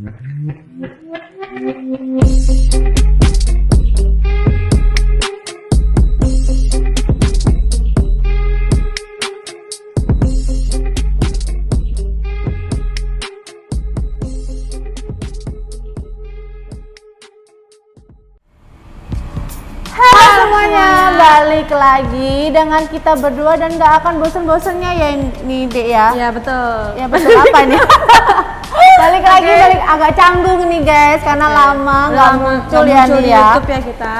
Balik lagi dengan kita berdua dan gak akan bosen-bosennya ya ini Dek ya. Ya betul. Ya betul apa nih? Balik lagi balik agak canggung nih guys karena lama nggak muncul ya nih di ya. YouTube ya kita.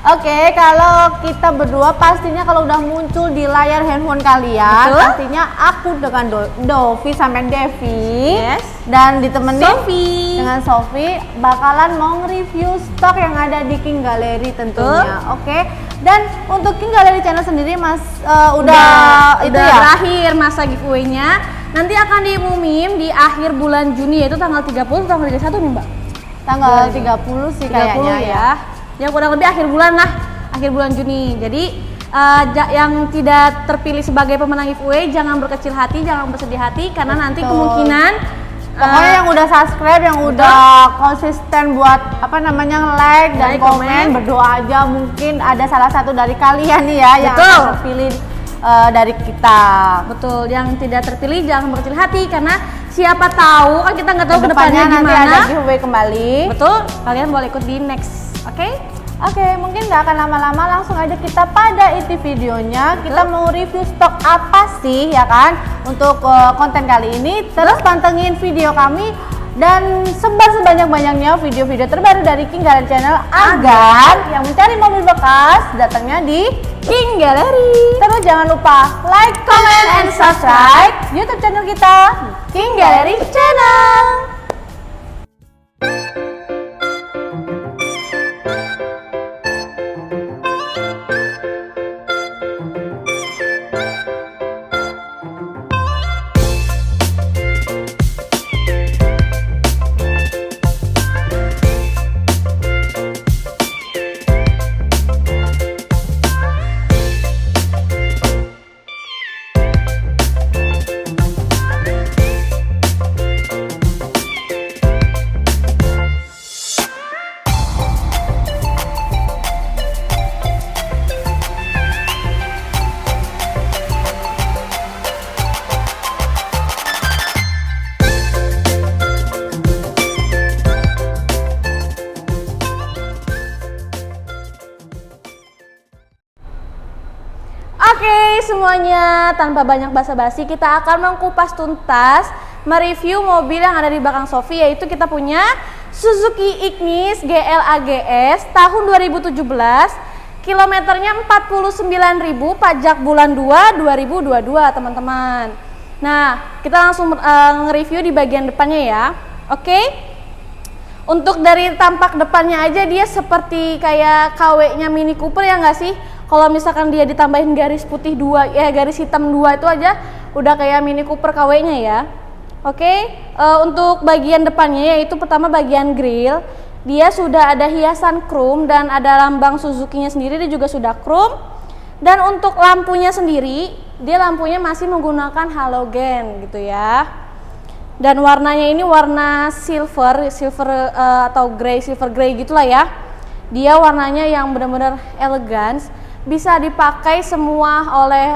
Oke, kalau kita berdua pastinya kalau udah muncul di layar handphone kalian, betul. pastinya aku dengan Dovi sampai Devi, Yes. dan ditemenin Sofi dengan Sofi bakalan mau nge-review stok yang ada di King Gallery tentunya. Oke. Dan untuk King Gallery channel sendiri udah berakhir masa giveaway-nya. Nanti akan diumumin di akhir bulan Juni, yaitu tanggal 30 tanggal 31 nih Mbak. Tanggal 30 sih 30 kayaknya ya. Ya kurang lebih akhir bulan lah, akhir bulan Juni. Jadi yang tidak terpilih sebagai pemenang giveaway jangan berkecil hati, jangan bersedih hati karena nanti kemungkinan pokoknya yang udah subscribe, yang udah konsisten buat like dan komen, berdoa aja mungkin ada salah satu dari kalian nih ya yang akan terpilih dari kita. Betul, yang tidak terpilih jangan berkecil hati karena siapa tahu kan kita nggak tahu kedepannya nanti gimana. Ada giveaway kembali. Betul, kalian boleh ikut di next, oke? Oke, mungkin nggak akan lama-lama, langsung aja kita pada inti videonya. Kita mau review stok apa sih ya kan untuk konten kali ini. Terus pantengin video kami dan sebar sebanyak-banyaknya video-video terbaru dari King Gallery Channel agar yang mencari mobil bekas datangnya di King Gallery. Terus jangan lupa like, comment, and subscribe YouTube channel kita, King Gallery Channel. Oke semuanya, tanpa banyak basa-basi kita akan mengkupas tuntas mereview mobil yang ada di belakang Sofi, yaitu kita punya Suzuki Ignis GL AGS tahun 2017, kilometernya 49.000, pajak bulan 2 2022 teman-teman. Nah kita langsung nge-review di bagian depannya ya. Oke, untuk dari tampak depannya aja dia seperti kayak KW-nya Mini Cooper ya nggak sih? Kalau misalkan dia ditambahin garis putih 2, garis hitam 2 itu aja udah kayak Mini Cooper KW-nya ya. Oke, untuk bagian depannya yaitu pertama bagian grill, dia sudah ada hiasan chrome dan ada lambang Suzuki-nya sendiri, dia juga sudah chrome. Dan untuk lampunya sendiri, dia lampunya masih menggunakan halogen gitu ya. Dan warnanya ini warna silver atau silver grey gitulah ya. Dia warnanya yang benar-benar elegan, bisa dipakai semua oleh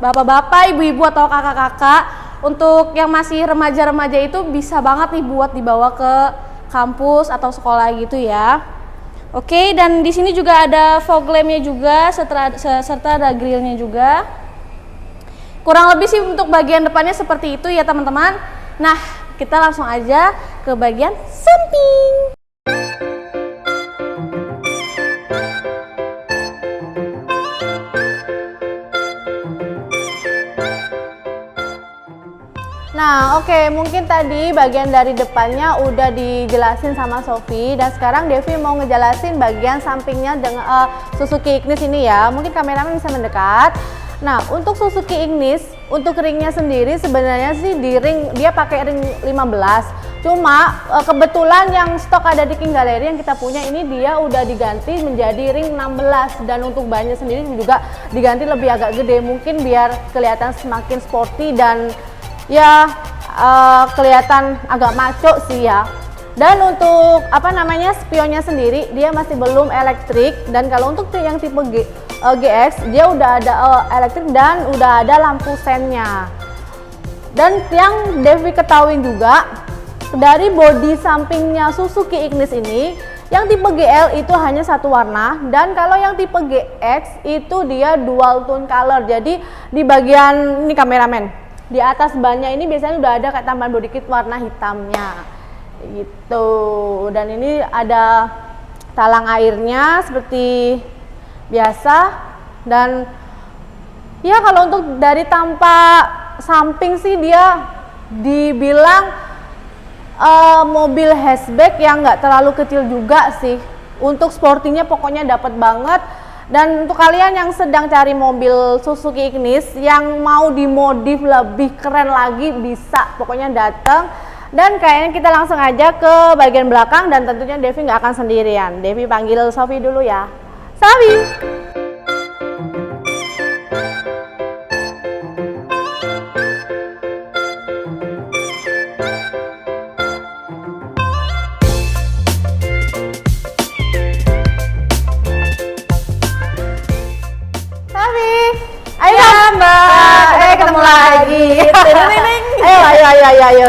bapak-bapak, ibu-ibu atau kakak-kakak. Untuk yang masih remaja-remaja itu bisa banget nih buat dibawa ke kampus atau sekolah gitu ya. Oke, dan di sini juga ada fog lamp-nya juga serta ada grillnya juga. Kurang lebih sih untuk bagian depannya seperti itu ya teman-teman. Nah, kita langsung aja ke bagian samping. Nah, oke, mungkin tadi bagian dari depannya udah dijelasin sama Sofi, dan sekarang Devi mau ngejelasin bagian sampingnya dengan Suzuki Ignis ini ya. Mungkin kameramen bisa mendekat. Nah, untuk Suzuki Ignis, untuk ringnya sendiri sebenarnya sih di ring dia pakai ring 15. Cuma kebetulan yang stok ada di King Gallery yang kita punya ini dia udah diganti menjadi ring 16, dan untuk bannya sendiri juga diganti lebih agak gede, mungkin biar kelihatan semakin sporty dan ya kelihatan agak maco sih ya. Dan untuk apa namanya spionnya sendiri dia masih belum elektrik, dan kalau untuk yang tipe GX dia udah ada elektrik dan udah ada lampu sennya. Dan yang Devi ketahui juga dari bodi sampingnya Suzuki Ignis ini, yang tipe GL itu hanya satu warna, dan kalau yang tipe GX itu dia dual tone color. Jadi di bagian ini kameramen, di atas bannya ini biasanya udah ada kayak tambahan body kit warna hitamnya gitu. Dan ini ada talang airnya seperti biasa. Dan ya kalau untuk dari tampak samping sih dia dibilang mobil hatchback yang nggak terlalu kecil juga sih. Untuk sportingnya pokoknya dapat banget. Dan untuk kalian yang sedang cari mobil Suzuki Ignis yang mau dimodif lebih keren lagi, bisa pokoknya datang. Dan kayaknya kita langsung aja ke bagian belakang, dan tentunya Devi nggak akan sendirian. Devi panggil Sofi dulu ya. Sofi! Sofi! Ayo Ya, Mbak. ketemu lagi. Ayo.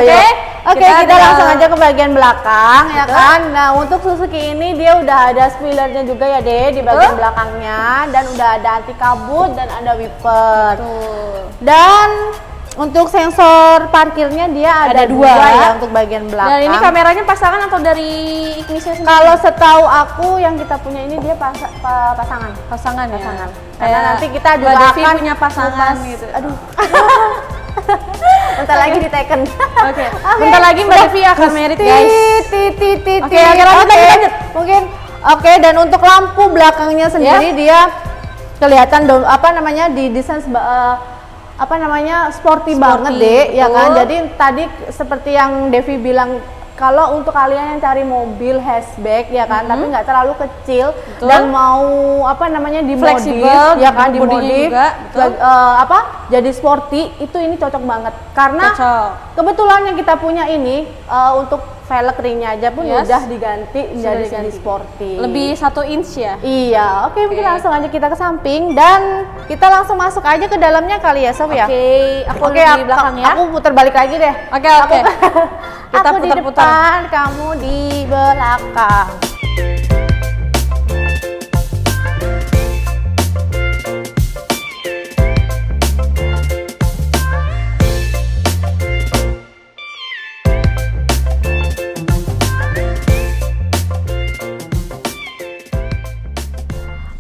Oke, kita langsung aja ke bagian belakang ya kan. Nah, untuk Suzuki ini dia udah ada spoilernya juga ya deh di bagian belakangnya, dan udah ada anti kabut dan ada wiper. Dan untuk sensor parkirnya dia ada dua ya untuk bagian belakang. Dan ini kameranya pasangan atau dari Ignisnya sendiri? Kalau setahu aku yang kita punya ini dia pasangan. Pasangan ya. Karena Kayak nanti kita juga Mbak Devi akan punya pasangan ngupas- gitu. Aduh. Bentar lagi diteken. Oke. Bentar lagi Mbak Devi akan merit, guys. Oke, lanjut. Mungkin oke. Dan untuk lampu belakangnya sendiri dia kelihatan didesain sporty banget deh, ya kan. Jadi tadi seperti yang Devi bilang, kalau untuk kalian yang cari mobil hatchback ya kan, tapi nggak terlalu kecil dan mau dimodif, Fleksibel, ya kan, bodinya dimodif juga, jadi sporty, itu ini cocok banget karena kebetulan yang kita punya ini untuk velg ringnya aja pun udah diganti jadi segi sporty. Lebih 1 inch ya? Iya, oke. Mungkin langsung aja kita ke samping dan kita langsung masuk aja ke dalamnya kali ya, Sof ya. Aku di belakang ya. Aku putar balik lagi deh. Oke. Kita Aku di depan, kamu di belakang.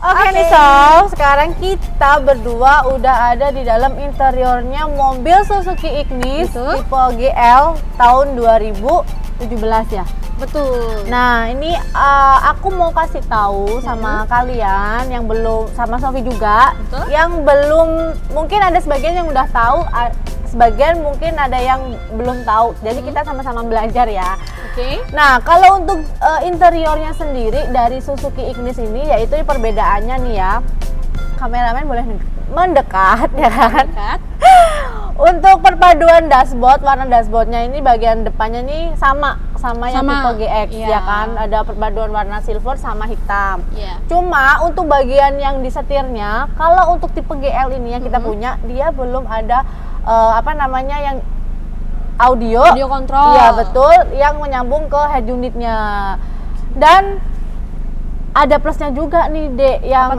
Oke nih Sof, sekarang kita berdua udah ada di dalam interiornya mobil Suzuki Ignis tipe GL tahun 2017 ya. Betul. Nah ini aku mau kasih tahu sama kalian yang belum, sama Sofi juga, yang belum, mungkin ada sebagian yang udah tahu, sebagian mungkin ada yang belum tahu. Jadi kita sama-sama belajar ya. Oke. Nah, kalau untuk interiornya sendiri dari Suzuki Ignis ini, yaitu perbedaannya nih ya. Kameramen boleh mendekat ya kan? Untuk perpaduan dashboard, warna dashboardnya ini bagian depannya nih sama yang tipe GX ya kan. Ada perpaduan warna silver sama hitam. Cuma untuk bagian yang di setirnya, kalau untuk tipe GL ini yang kita punya, dia belum ada yang audio control. Iya betul, yang menyambung ke head unitnya. Dan ada plusnya juga nih Dek, yang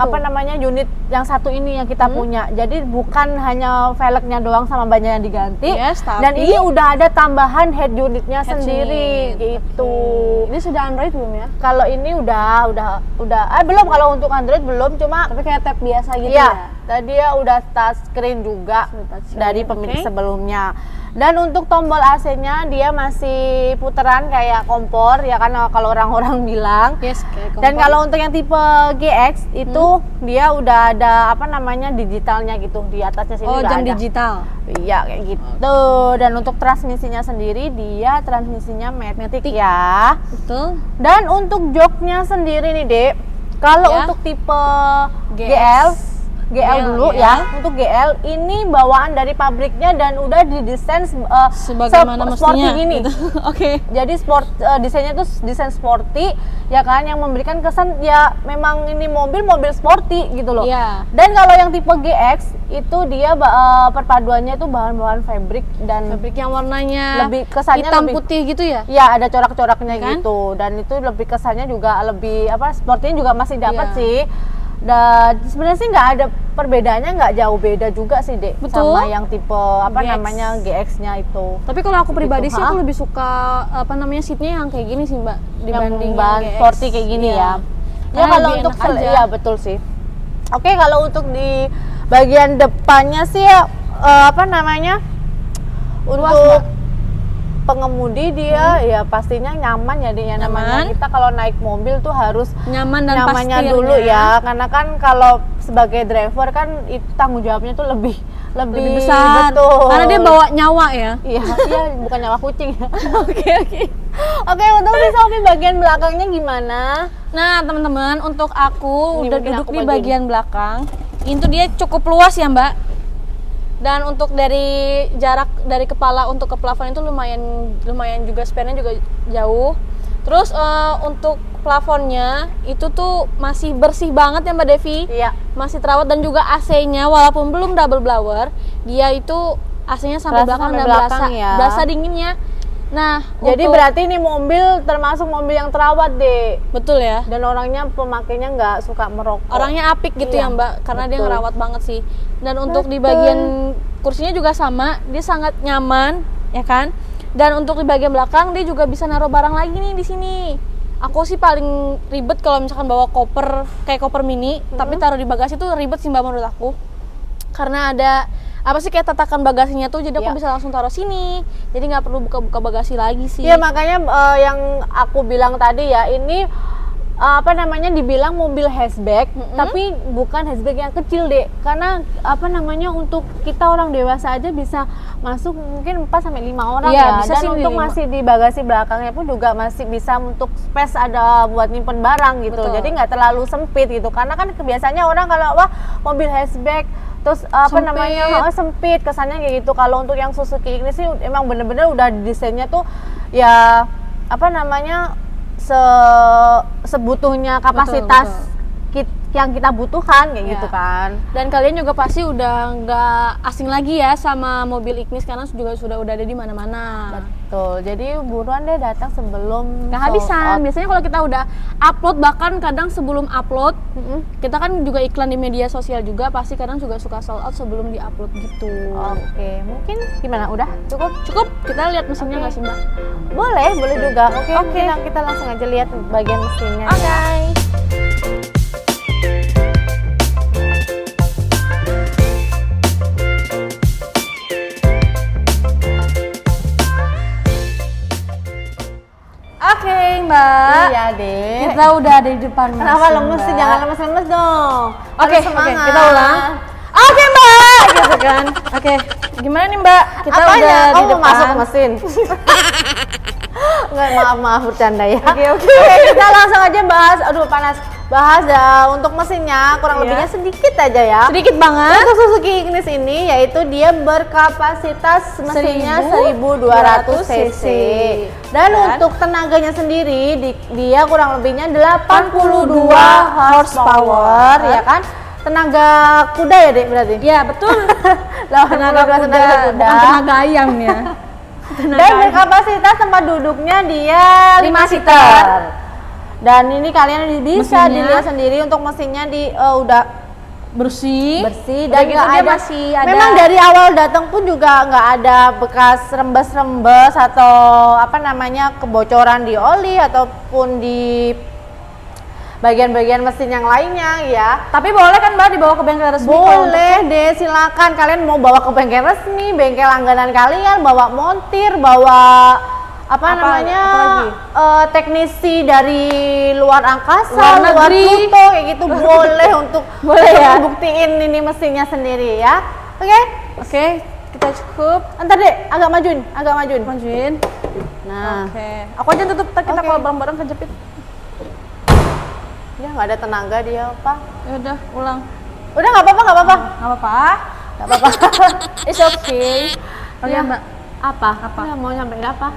unit yang satu ini yang kita punya. Jadi bukan hanya velgnya doang sama bannya yang diganti, dan ini udah ada tambahan head unitnya sendiri gitu. Ini sudah Android belum ya? Kalau ini udah belum, kalau untuk Android belum, cuma Tapi kayak tab biasa gitu ya. Tadi dia udah touchscreen juga dari pemilik sebelumnya. Dan untuk tombol AC-nya dia masih putaran kayak kompor ya kan, kalau orang-orang bilang. Kayak kompor. Dan kalau untuk yang tipe GX itu dia udah ada digitalnya gitu di atasnya sini. Jam digital. Iya kayak gitu. Dan untuk transmisinya sendiri dia transmisinya matic ya. Betul. Dan untuk joknya sendiri nih Dek, kalau untuk tipe GL GL dulu ya. Untuk GL ini bawaan dari pabriknya dan udah didesain sebagaimana sporty mestinya gini. gitu. Oke. Jadi desainnya tuh desain sporty ya kan, yang memberikan kesan ya memang ini mobil sporty gitu loh. Iya. Dan kalau yang tipe GX itu dia perpaduannya itu bahan-bahan fabric dan Fabrik yang warnanya lebih kesannya hitam lebih putih gitu ya? ya ada corak-coraknya Kan? gitu, dan itu lebih kesannya juga lebih sportnya juga masih dapat Iya. sih. Dan sebenarnya sih nggak ada perbedaannya, nggak jauh beda juga sih Dek. Betul. Sama yang tipe GX. GX-nya itu. Tapi kalau aku pribadi Gitu, sih aku lebih suka seatnya yang kayak gini sih Mbak dibanding yang bahan GX. sporty kayak gini Iya. ya. Ya Karena kalau lebih untuk enak aja. ya betul sih. Oke, kalau untuk di bagian depannya sih ya untuk pengemudi dia ya pastinya nyaman ya Dek, ya namanya Nyaman. kita kalau naik mobil tuh harus nyaman dan nyamannya pastirnya. dulu ya, karena kan kalau sebagai driver kan itu tanggung jawabnya tuh lebih Lebih besar. betul. Karena dia bawa nyawa ya. iya bukan nyawa kucing. Oke. Oke, untuk si Sofi bagian belakangnya gimana? Nah teman-teman, untuk aku Ini udah mungkin duduk aku di bagian. bagian belakang. Itu dia cukup luas ya Mbak. Dan untuk dari jarak dari kepala untuk ke plafon itu lumayan juga, span-nya juga jauh. Terus untuk plafonnya itu tuh masih bersih banget ya Mbak Devi. Iya. Masih terawat, dan juga AC-nya walaupun belum double blower, dia itu AC-nya sampai Berasa belakang sampai dan belakang ya. berasa dinginnya. Nah, Jadi berarti ini mobil termasuk mobil yang terawat deh. betul ya. Dan orangnya pemakainya nggak suka merokok. Orangnya apik gitu Iya, ya Mbak, karena dia betul. ngerawat banget sih. Dan untuk di Betul. bagian kursinya juga sama, dia sangat nyaman, ya kan? Dan untuk di bagian belakang dia juga bisa naruh barang lagi nih di sini. Aku sih paling ribet kalau misalkan bawa koper kayak koper mini, tapi taruh di bagasi tuh ribet sih Mbak menurut aku. Karena ada kayak tatakan bagasinya tuh, jadi aku Iya. bisa langsung taruh sini. Jadi nggak perlu buka-buka bagasi lagi sih. Iya, makanya yang aku bilang tadi ya, ini dibilang mobil hatchback, tapi bukan hatchback yang kecil deh, karena untuk kita orang dewasa aja bisa masuk mungkin 4 sampai 5 orang Iya, ya. bisa Dan sih untuk 5. masih di bagasi belakangnya pun juga masih bisa untuk space ada buat nyimpen barang gitu. Betul. Jadi nggak terlalu sempit gitu, karena kan kebiasaannya orang kalau mobil hatchback terus sempit kesannya kayak gitu. Kalau untuk yang Suzuki Ignis sih emang bener-bener udah desainnya tuh ya sebutuhnya kapasitas yang kita butuhkan kayak Iya. gitu kan. Dan kalian juga pasti udah nggak asing lagi ya sama mobil Ignis, karena juga sudah ada di mana-mana. Betul. Jadi buruan deh datang sebelum Nggak sold habisan. out. Biasanya kalau kita udah upload, bahkan kadang sebelum upload, kita kan juga iklan di media sosial juga, pasti kadang juga suka sold out sebelum di-upload gitu. Oke, mungkin gimana? Udah cukup? Cukup, kita lihat mesinnya nggak sih Mbak? Boleh juga. Oke, Oke. kita langsung aja lihat bagian mesinnya. Oke. Oke Mbak, Iya deh. kita udah ada di depan mesin. Kenapa lemes sih? Mbak. Jangan lemes-lemes dong. Oke, Harus semangat. kita ulang. Oke Mbak, gitu kan. Oke, gimana nih Mbak? Kita Apanya? udah di Kamu mau depan. masuk ke mesin? Enggak, maaf bercanda ya. Oke. Kita langsung aja bahas. Aduh panas. Bahas untuk mesinnya, kurang Iya. lebihnya sedikit aja ya. Sedikit banget. Untuk Suzuki Ignis ini yaitu dia berkapasitas mesinnya 1200 cc. Dan untuk tenaganya sendiri dia kurang lebihnya 82 horsepower ya kan. Tenaga kuda ya Dek berarti? Ya betul. 82 Tenaga kuda, tenaga kuda. bukan tenaga ayam ya. Dan berkapasitas tempat duduknya dia 5 seater. Dan ini kalian bisa Mesinnya dilihat sendiri untuk mesinnya udah bersih. dan gitu nggak dia ada, masih ada. memang dari awal datang pun juga nggak ada bekas rembes-rembes atau kebocoran di oli ataupun di bagian-bagian mesin yang lainnya ya. Tapi boleh kan Mbak dibawa ke bengkel resmi? Boleh deh, silakan kalian mau bawa ke bengkel resmi, bengkel langganan kalian, bawa montir, bawa apalagi? Teknisi dari luar angkasa, Luar luar negeri. Pluto kayak gitu boleh untuk Boleh ya? buktiin ini mesinnya sendiri ya. Oke? Oke, kita cukup. Ntar deh, agak majuin. Majuin. Nah, Oke. Aku aja tutup, kita Oke. kalau bareng-bareng kejepit. dia nggak ada tenaga dia apa? Ya udah, ulang. Udah nggak apa-apa, nggak apa-apa. Nggak apa-apa. Nggak apa-apa. It's okay. Oke Ya. Mbak. Apa? Apa? Udah, mau nyampein apa?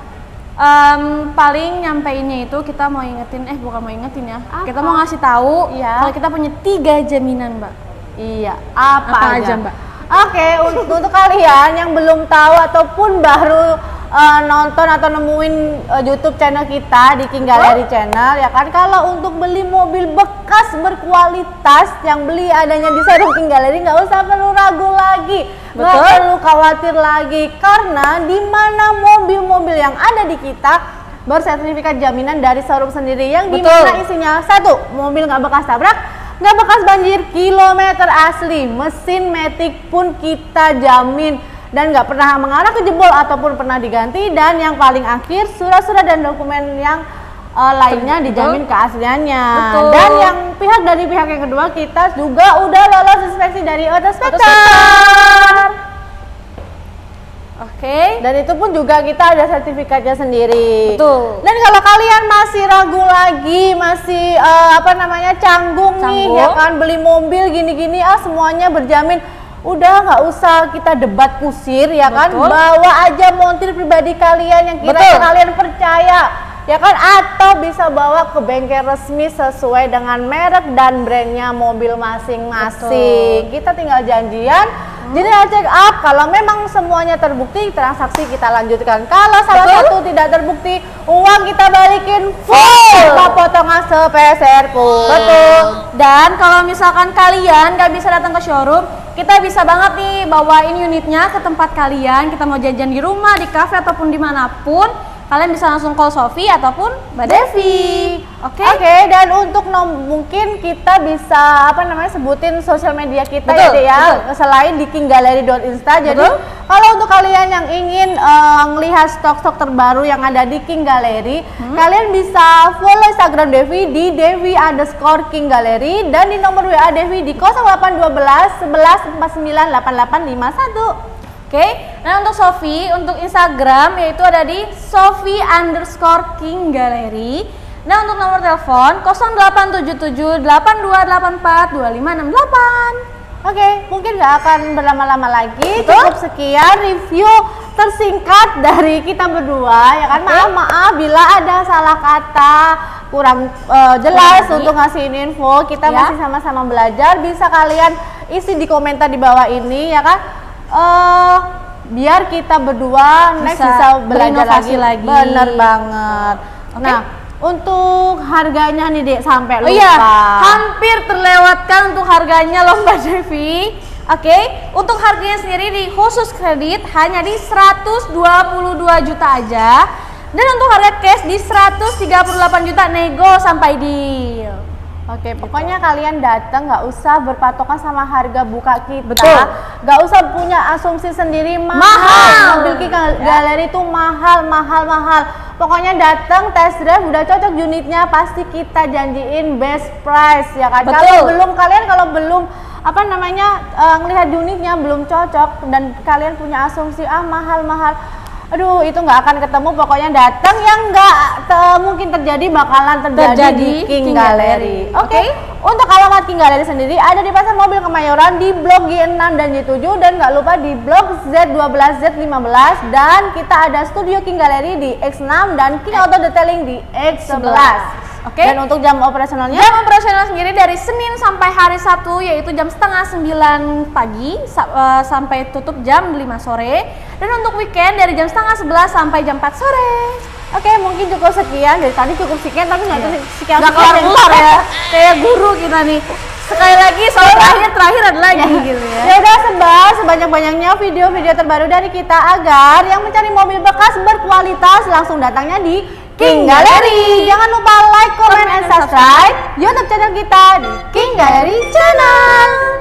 Paling nyampeinnya itu kita mau ingetin, bukan mau ingetin ya. Apa? Kita mau ngasih tahu Iya. kalau kita punya 3 jaminan, Mbak. Iya, apa aja Mbak? Oke, untuk kalian yang belum tahu ataupun baru nonton atau nemuin YouTube channel kita di King Gallery Channel ya kan, kalau untuk beli mobil bekas berkualitas yang beli adanya di showroom King Gallery, nggak usah perlu ragu lagi, nggak Betul. perlu khawatir lagi, karena di mana mobil-mobil yang ada di kita bersertifikat jaminan dari showroom sendiri yang Betul. dimana isinya satu, mobil nggak bekas tabrak, nggak bekas banjir, kilometer asli, mesin matic pun kita jamin dan nggak pernah mengarah ke jebol ataupun pernah diganti, dan yang paling akhir surat-surat dan dokumen yang lainnya dijamin keasliannya. Betul. Dan yang dari pihak yang kedua, kita juga udah lolos inspeksi dari Autospektor. Oke. Dan itu pun juga kita ada sertifikatnya sendiri. Betul. Dan kalau kalian masih ragu lagi, masih canggung nih ya kan, beli mobil gini-gini semuanya berjamin, udah nggak usah kita debat kusir ya kan. Betul. Bawa aja montir pribadi kalian yang kira-kira Betul. kalian percaya ya kan, atau bisa bawa ke bengkel resmi sesuai dengan merek dan brandnya mobil masing-masing. Kita tinggal janjian, jadi check up. Kalau memang semuanya terbukti, transaksi kita lanjutkan. Kalau salah Betul. satu tidak terbukti, uang kita balikin full tanpa potongan sepeser pun. Betul. Dan kalau misalkan kalian nggak bisa datang ke showroom, kita bisa banget nih bawain unitnya ke tempat kalian. Kita mau jajan di rumah, di cafe ataupun dimanapun, kalian bisa langsung call Sofi ataupun Mbak Devi. Oke. Oke, dan untuk mungkin kita bisa sebutin sosial media kita. Betul, ya Dek, ya, betul. selain di kinggallery.insta. Jadi Betul. kalau untuk kalian yang ingin melihat stok-stok terbaru yang ada di King Gallery, kalian bisa follow Instagram Devi di Devi_King Gallery, dan di nomor WA Devi di 0812 11 49 8851. Oke, nah untuk Sofi, untuk Instagram yaitu ada di Sofi_King Gallery. Nah untuk nomor telepon 0877 8284 2568. Oke, mungkin nggak akan berlama-lama lagi. Betul. Cukup sekian review tersingkat dari kita berdua ya kan. Maaf bila ada salah kata, kurang jelas Kurang untuk ngasihin info. Kita Ya. masih sama-sama belajar. Bisa kalian isi di komentar di bawah ini ya kan. Biar kita berdua next bisa belajar berinovasi lagi. Bener banget. Oke. Nah, untuk harganya nih Dek, sampai lupa. Oh iya, hampir terlewatkan untuk harganya loh Mbak Devi. Oke, untuk harganya sendiri di khusus kredit hanya di 122 juta aja. Dan untuk harga cash di 138 juta, nego sampai deal. Oke, pokoknya kalian datang nggak usah berpatokan sama harga buka kita. Betul. Nggak usah punya asumsi sendiri mahal. Mahal. Mobil King Gallery itu mahal. Pokoknya datang test drive, udah cocok unitnya, pasti kita janjiin best price ya kan. Betul. Kalau belum ngelihat unitnya belum cocok dan kalian punya asumsi mahal. Aduh, itu nggak akan ketemu. Pokoknya datang, yang nggak mungkin terjadi bakalan terjadi di King Gallery. Oke. Untuk alamat King Gallery sendiri ada di Pasar Mobil Kemayoran di Blok G6 dan G7, dan nggak lupa di Blok Z12, Z15, dan kita ada studio King Gallery di X6 dan King Auto Detailing di X11. Oke. Dan untuk jam operasionalnya? Jam operasional sendiri dari Senin sampai hari Sabtu yaitu jam setengah 9 pagi sampai tutup jam 5 sore. Dan untuk weekend dari jam setengah 11 sampai jam 4 sore. Oke, mungkin cukup sekian. Dari tadi cukup sekian tapi nggak sekian. Nggak kelar-kelar ya. Kayak guru kita nih. Sekali lagi soal terakhir ada lagi gitu ya. Ya udah, sebar sebanyak-banyaknya video-video terbaru dari kita agar yang mencari mobil bekas berkualitas langsung datangnya di King Gallery. Jangan lupa like, comment, and subscribe YouTube channel kita di King Gallery Channel.